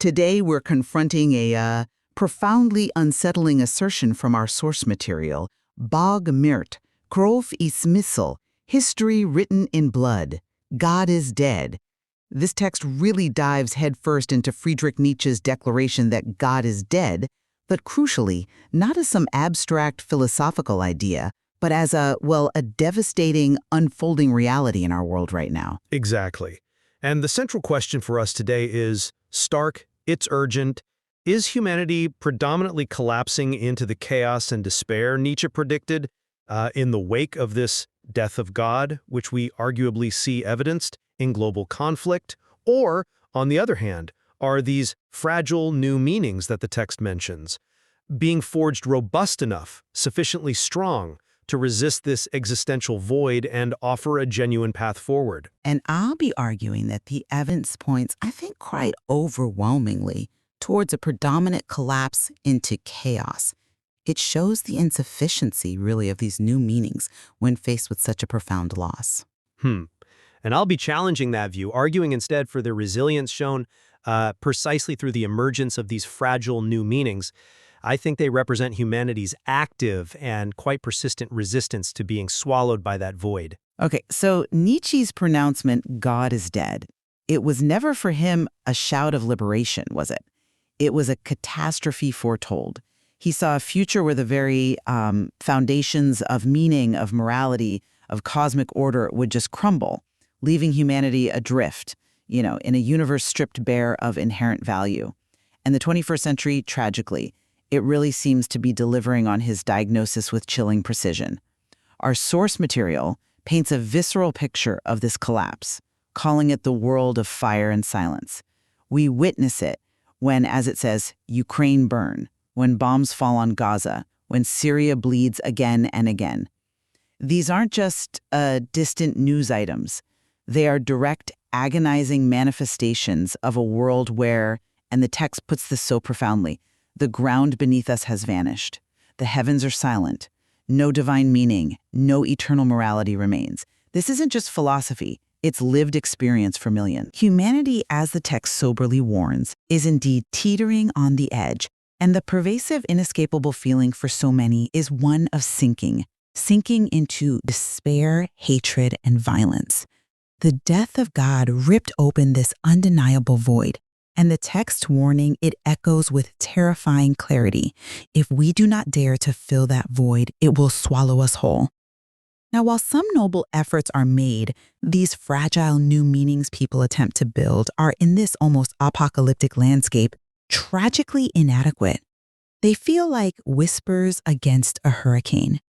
Today, we're confronting a profoundly unsettling assertion from our source material, Bog Mirt, Krof is Missel, History Written in Blood, God is Dead. This text really dives headfirst into Friedrich Nietzsche's declaration that God is dead, but crucially, not as some abstract philosophical idea, but as a devastating, unfolding reality in our world right now. Exactly. And the central question for us today is stark, it's urgent. Is humanity predominantly collapsing into the chaos and despair Nietzsche predicted in the wake of this death of God, which we arguably see evidenced in global conflict? Or, on the other hand, are these fragile new meanings that the text mentions being forged robust enough, sufficiently strong, to resist this existential void and offer a genuine path forward? And I'll be arguing that the evidence points, I think, quite overwhelmingly towards a predominant collapse into chaos. It shows the insufficiency, really, of these new meanings when faced with such a profound loss. And I'll be challenging that view, arguing instead for the resilience shown precisely through the emergence of these fragile new meanings. I think they represent humanity's active and quite persistent resistance to being swallowed by that void. Okay, so Nietzsche's pronouncement, God is dead, it was never for him a shout of liberation, was it? It was a catastrophe foretold. He saw a future where the very foundations of meaning, of morality, of cosmic order would just crumble, leaving humanity adrift, in a universe stripped bare of inherent value. And the 21st century, tragically, it really seems to be delivering on his diagnosis with chilling precision. Our source material paints a visceral picture of this collapse, calling it the world of fire and silence. We witness it when, as it says, Ukraine burn, when bombs fall on Gaza, when Syria bleeds again and again. These aren't just distant news items. They are direct, agonizing manifestations of a world where, and the text puts this so profoundly, the ground beneath us has vanished. The heavens are silent. No divine meaning, no eternal morality remains. This isn't just philosophy. It's lived experience for millions. Humanity, as the text soberly warns, is indeed teetering on the edge, and the pervasive, inescapable feeling for so many is one of sinking into despair, hatred, and violence. The death of God ripped open this undeniable void, and the text warning, it echoes with terrifying clarity. If we do not dare to fill that void, it will swallow us whole. Now, while some noble efforts are made, these fragile new meanings people attempt to build are, in this almost apocalyptic landscape, tragically inadequate. They feel like whispers against a hurricane.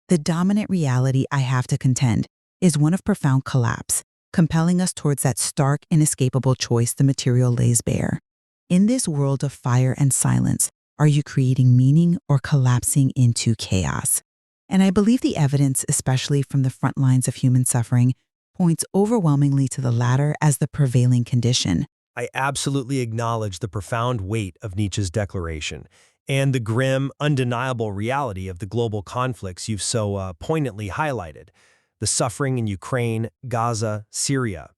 The dominant reality, I have to contend, is one of profound collapse, compelling us towards that stark, inescapable choice the material lays bare. In this world of fire and silence, are you creating meaning or collapsing into chaos? And I believe the evidence, especially from the front lines of human suffering, points overwhelmingly to the latter as the prevailing condition. I absolutely acknowledge the profound weight of Nietzsche's declaration and the grim, undeniable reality of the global conflicts you've so poignantly highlighted. The suffering in Ukraine, Gaza, Syria.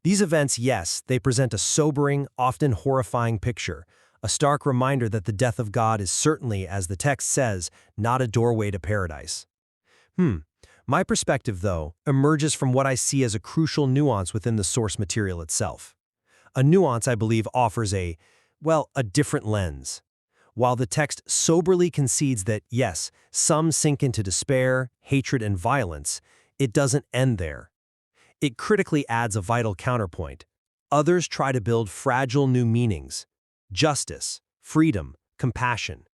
These events, yes, they present a sobering, often horrifying picture, a stark reminder that the death of God is certainly, as the text says, not a doorway to paradise. My perspective, though, emerges from what I see as a crucial nuance within the source material itself. A nuance I believe offers a different lens. While the text soberly concedes that, yes, some sink into despair, hatred, and violence, it doesn't end there. It critically adds a vital counterpoint. Others try to build fragile new meanings: justice, freedom, compassion.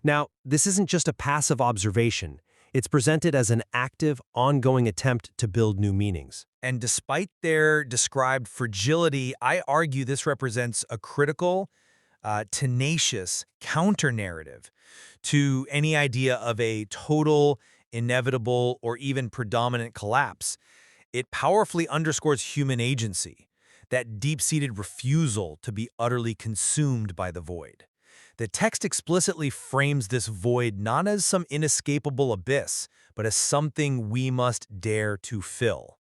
Now, this isn't just a passive observation. It's presented as an active, ongoing attempt to build new meanings. And despite their described fragility, I argue this represents a critical, tenacious counter-narrative to any idea of a total, inevitable, or even predominant collapse. It powerfully underscores human agency, that deep-seated refusal to be utterly consumed by the void. The text explicitly frames this void not as some inescapable abyss, but as something we must dare to fill.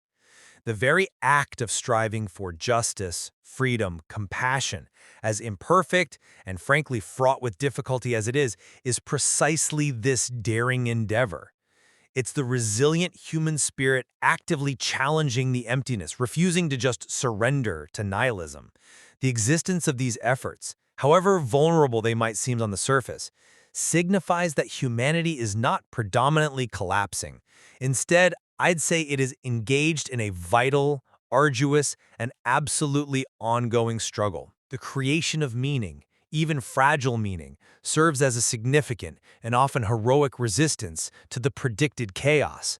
The very act of striving for justice, freedom, compassion, as imperfect and frankly fraught with difficulty as it is precisely this daring endeavor. It's the resilient human spirit actively challenging the emptiness, refusing to just surrender to nihilism. The existence of these efforts, however vulnerable they might seem on the surface, signifies that humanity is not predominantly collapsing. Instead, I'd say it is engaged in a vital, arduous, and absolutely ongoing struggle. The creation of meaning, even fragile meaning, serves as a significant and often heroic resistance to the predicted chaos.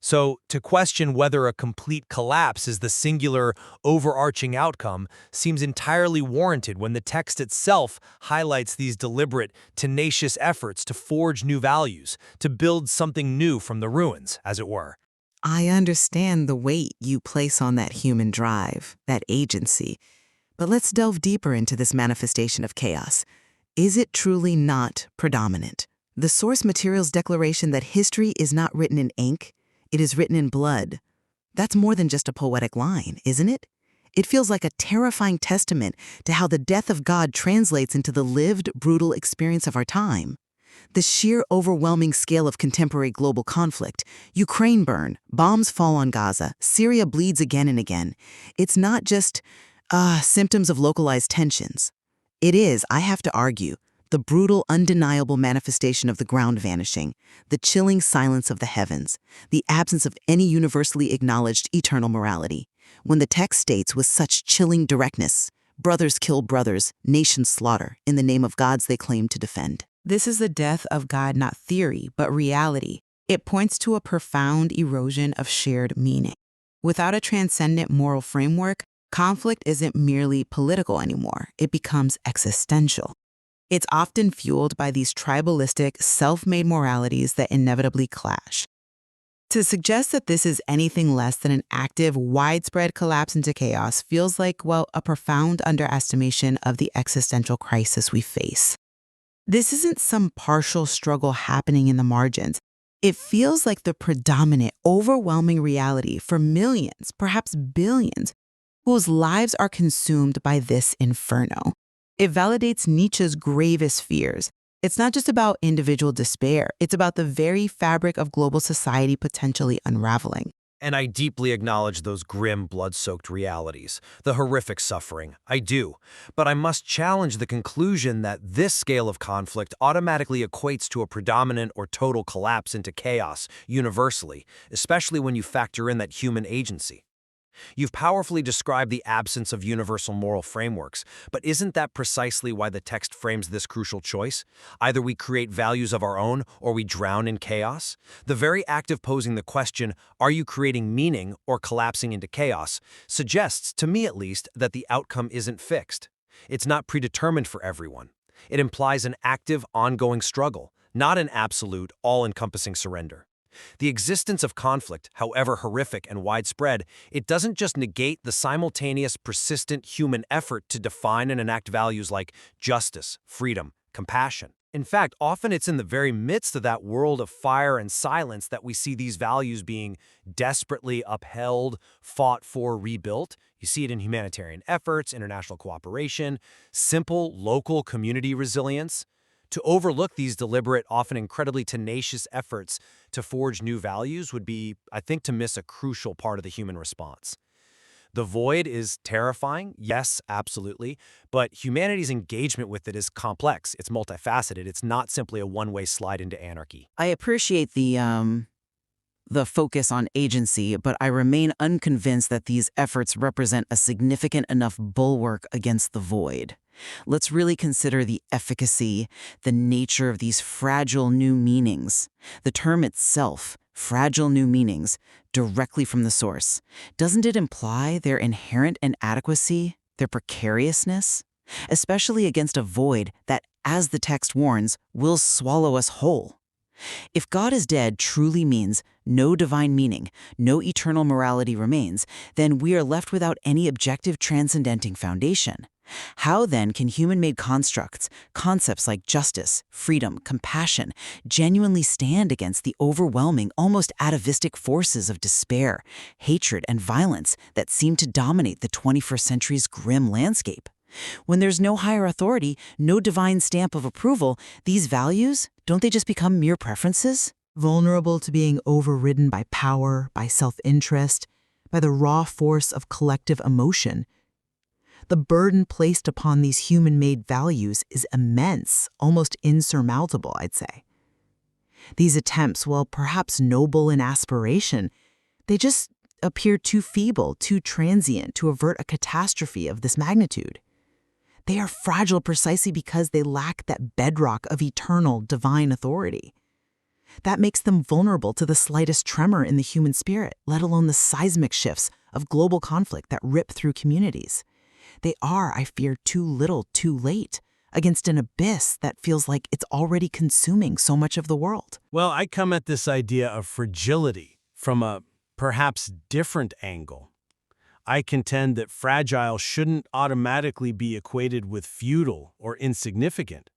So, to question whether a complete collapse is the singular, overarching outcome seems entirely warranted when the text itself highlights these deliberate, tenacious efforts to forge new values, to build something new from the ruins, as it were. I understand the weight you place on that human drive, that agency. But let's delve deeper into this manifestation of chaos. Is it truly not predominant? The source material's declaration that history is not written in ink, it is written in blood. That's more than just a poetic line, isn't it? It feels like a terrifying testament to how the death of God translates into the lived, brutal experience of our time. The sheer overwhelming scale of contemporary global conflict, Ukraine burn, bombs fall on Gaza, Syria bleeds again and again. It's not just symptoms of localized tensions. It is, I have to argue, the brutal, undeniable manifestation of the ground vanishing, the chilling silence of the heavens, the absence of any universally acknowledged eternal morality. When the text states with such chilling directness, brothers kill brothers, nations slaughter, in the name of gods they claim to defend. This is the death of God, not theory, but reality. It points to a profound erosion of shared meaning. Without a transcendent moral framework, conflict isn't merely political anymore. It becomes existential. It's often fueled by these tribalistic, self-made moralities that inevitably clash. To suggest that this is anything less than an active, widespread collapse into chaos feels like, well, a profound underestimation of the existential crisis we face. This isn't some partial struggle happening in the margins. It feels like the predominant, overwhelming reality for millions, perhaps billions, whose lives are consumed by this inferno. It validates Nietzsche's gravest fears. It's not just about individual despair. It's about the very fabric of global society potentially unraveling. And I deeply acknowledge those grim, blood-soaked realities, the horrific suffering. I do. But I must challenge the conclusion that this scale of conflict automatically equates to a predominant or total collapse into chaos universally, especially when you factor in that human agency. You've powerfully described the absence of universal moral frameworks, but isn't that precisely why the text frames this crucial choice? Either we create values of our own or we drown in chaos? The very act of posing the question, are you creating meaning or collapsing into chaos, suggests, to me at least, that the outcome isn't fixed. It's not predetermined for everyone. It implies an active, ongoing struggle, not an absolute, all-encompassing surrender. The existence of conflict, however horrific and widespread, it doesn't just negate the simultaneous, persistent human effort to define and enact values like justice, freedom, compassion. In fact, often it's in the very midst of that world of fire and silence that we see these values being desperately upheld, fought for, rebuilt. You see it in humanitarian efforts, international cooperation, simple local community resilience. To overlook these deliberate, often incredibly tenacious efforts to forge new values would be, I think, to miss a crucial part of the human response. The void is terrifying, yes, absolutely, but humanity's engagement with it is complex, it's multifaceted, it's not simply a one-way slide into anarchy. I appreciate the focus on agency, but I remain unconvinced that these efforts represent a significant enough bulwark against the void. Let's really consider the efficacy, the nature of these fragile new meanings. The term itself, fragile new meanings, directly from the source. Doesn't it imply their inherent inadequacy, their precariousness? Especially against a void that, as the text warns, will swallow us whole. If God is dead truly means no divine meaning, no eternal morality remains, then we are left without any objective transcendenting foundation. How then can human-made constructs, concepts like justice, freedom, compassion, genuinely stand against the overwhelming, almost atavistic forces of despair, hatred, and violence that seem to dominate the 21st century's grim landscape? When there's no higher authority, no divine stamp of approval, these values, don't they just become mere preferences? Vulnerable to being overridden by power, by self-interest, by the raw force of collective emotion. The burden placed upon these human-made values is immense, almost insurmountable, I'd say. These attempts, while perhaps noble in aspiration, they just appear too feeble, too transient to avert a catastrophe of this magnitude. They are fragile precisely because they lack that bedrock of eternal, divine authority. That makes them vulnerable to the slightest tremor in the human spirit, let alone the seismic shifts of global conflict that rip through communities. They are, I fear, too little, too late, against an abyss that feels like it's already consuming so much of the world. Well, I come at this idea of fragility from a perhaps different angle. I contend that fragile shouldn't automatically be equated with futile or insignificant.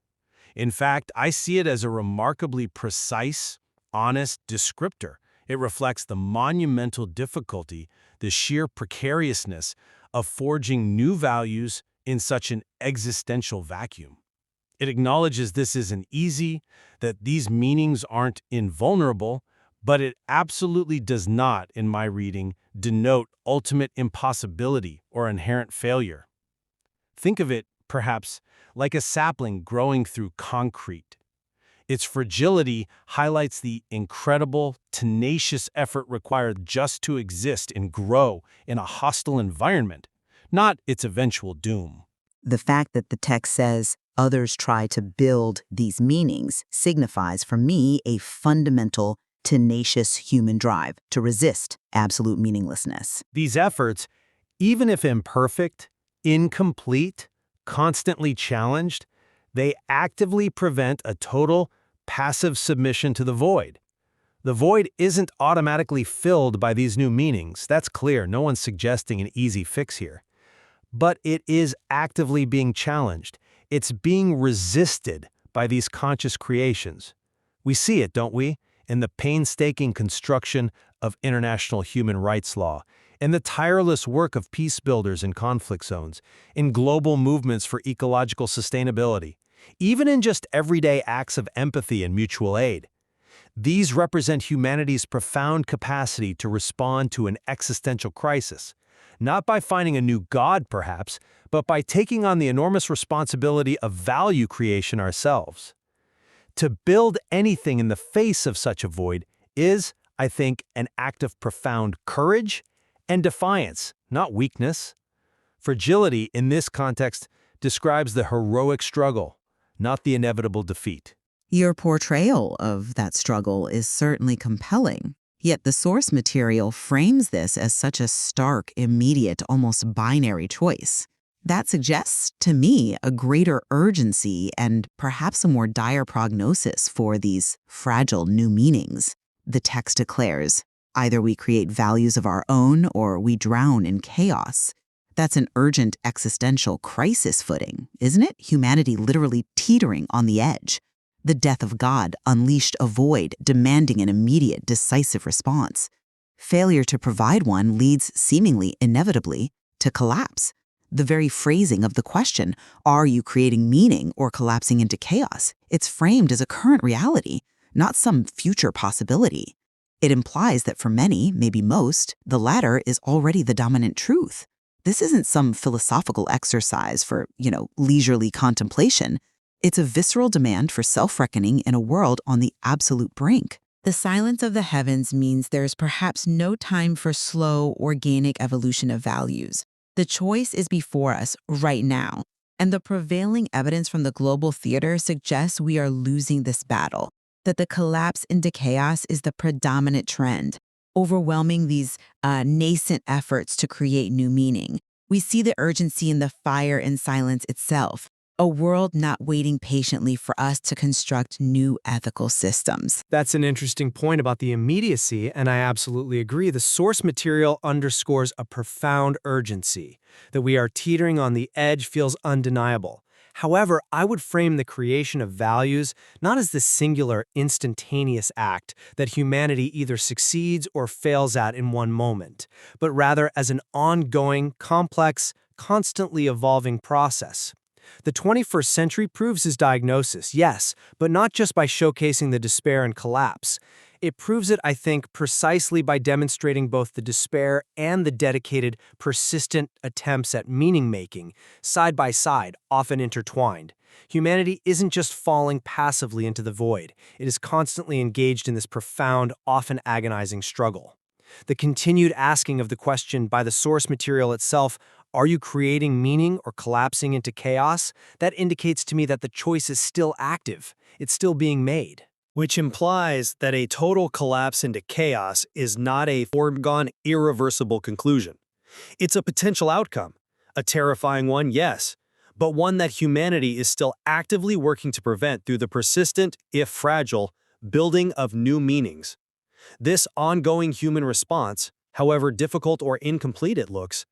In fact, I see it as a remarkably precise, honest descriptor. It reflects the monumental difficulty, the sheer precariousness of forging new values in such an existential vacuum. It acknowledges this isn't easy, that these meanings aren't invulnerable, but it absolutely does not, in my reading, denote ultimate impossibility or inherent failure. Think of it, perhaps, like a sapling growing through concrete. Its fragility highlights the incredible, tenacious effort required just to exist and grow in a hostile environment, not its eventual doom. The fact that the text says others try to build these meanings signifies for me a fundamental, tenacious human drive to resist absolute meaninglessness. These efforts, even if imperfect, incomplete, constantly challenged, they actively prevent a total, passive submission to the void. The void isn't automatically filled by these new meanings. That's clear. No one's suggesting an easy fix here. But it is actively being challenged. It's being resisted by these conscious creations. We see it, don't we, in the painstaking construction of international human rights law, in the tireless work of peace builders in conflict zones, in global movements for ecological sustainability, even in just everyday acts of empathy and mutual aid. These represent humanity's profound capacity to respond to an existential crisis, not by finding a new God, perhaps, but by taking on the enormous responsibility of value creation ourselves. To build anything in the face of such a void is, I think, an act of profound courage and defiance, not weakness. Fragility, in this context, describes the heroic struggle, not the inevitable defeat. Your portrayal of that struggle is certainly compelling, yet the source material frames this as such a stark, immediate, almost binary choice. That suggests, to me, a greater urgency and perhaps a more dire prognosis for these fragile new meanings. The text declares, either we create values of our own or we drown in chaos. That's an urgent existential crisis footing, isn't it? Humanity literally teetering on the edge. The death of God unleashed a void demanding an immediate, decisive response. Failure to provide one leads, seemingly inevitably, to collapse. The very phrasing of the question, are you creating meaning or collapsing into chaos? It's framed as a current reality, not some future possibility. It implies that for many, maybe most, the latter is already the dominant truth. This isn't some philosophical exercise for, leisurely contemplation. It's a visceral demand for self-reckoning in a world on the absolute brink. The silence of the heavens means there's perhaps no time for slow, organic evolution of values. The choice is before us right now, and the prevailing evidence from the global theater suggests we are losing this battle, that the collapse into chaos is the predominant trend, overwhelming these nascent efforts to create new meaning. We see the urgency in the fire and silence itself, A world not waiting patiently for us to construct new ethical systems. That's an interesting point about the immediacy, and I absolutely agree. The source material underscores a profound urgency. That we are teetering on the edge feels undeniable. However, I would frame the creation of values not as the singular, instantaneous act that humanity either succeeds or fails at in one moment, but rather as an ongoing, complex, constantly evolving process. The 21st century proves his diagnosis, yes, but not just by showcasing the despair and collapse. It proves it, I think, precisely by demonstrating both the despair and the dedicated, persistent attempts at meaning-making, side by side, often intertwined. Humanity isn't just falling passively into the void. It is constantly engaged in this profound, often agonizing struggle. The continued asking of the question by the source material itself, are you creating meaning or collapsing into chaos? That indicates to me that the choice is still active. It's still being made. Which implies that a total collapse into chaos is not a foregone, irreversible conclusion. It's a potential outcome. A terrifying one, yes, but one that humanity is still actively working to prevent through the persistent, if fragile, building of new meanings. This ongoing human response, however difficult or incomplete it looks,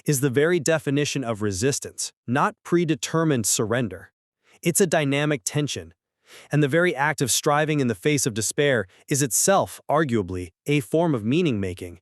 is the very definition of resistance, not predetermined surrender. It's a dynamic tension, and the very act of striving in the face of despair is itself, arguably, a form of meaning-making.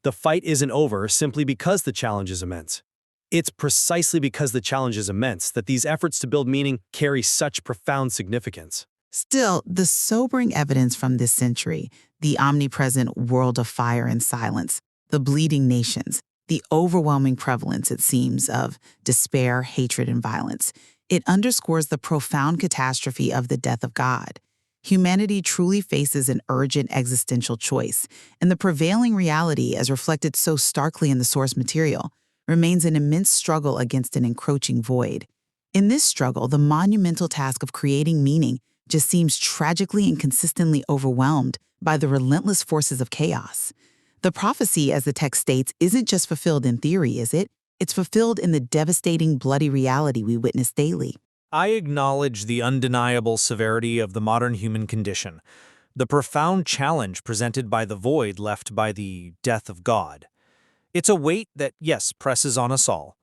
The fight isn't over simply because the challenge is immense. It's precisely because the challenge is immense that these efforts to build meaning carry such profound significance. Still, the sobering evidence from this century, the omnipresent world of fire and silence, the bleeding nations, the overwhelming prevalence, it seems, of despair, hatred, and violence, it underscores the profound catastrophe of the death of God. Humanity truly faces an urgent existential choice, and the prevailing reality, as reflected so starkly in the source material, remains an immense struggle against an encroaching void. In this struggle, the monumental task of creating meaning just seems tragically and consistently overwhelmed by the relentless forces of chaos. The prophecy, as the text states, isn't just fulfilled in theory, is it? It's fulfilled in the devastating, bloody reality we witness daily. I acknowledge the undeniable severity of the modern human condition, the profound challenge presented by the void left by the death of God. It's a weight that, yes, presses on us all.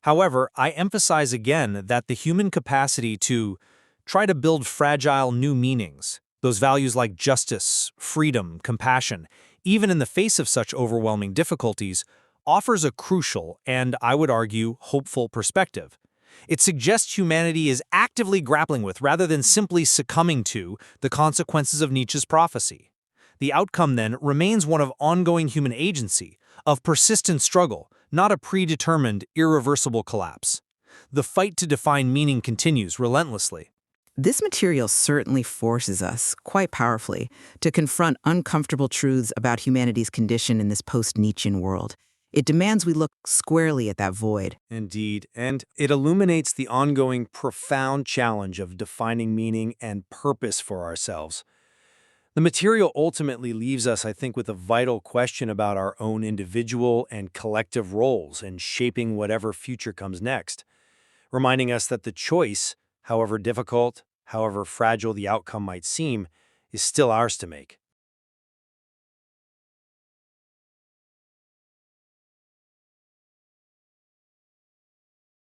However, I emphasize again that the human capacity to try to build fragile new meanings, those values like justice, freedom, compassion, even in the face of such overwhelming difficulties, offers a crucial and, I would argue, hopeful perspective. It suggests humanity is actively grappling with, rather than simply succumbing to, the consequences of Nietzsche's prophecy. The outcome, then, remains one of ongoing human agency, of persistent struggle, not a predetermined, irreversible collapse. The fight to define meaning continues relentlessly. This material certainly forces us, quite powerfully, to confront uncomfortable truths about humanity's condition in this post-Nietzschean world. It demands we look squarely at that void. Indeed, and it illuminates the ongoing profound challenge of defining meaning and purpose for ourselves. The material ultimately leaves us, I think, with a vital question about our own individual and collective roles in shaping whatever future comes next, reminding us that the choice, however difficult, however fragile the outcome might seem, is still ours to make.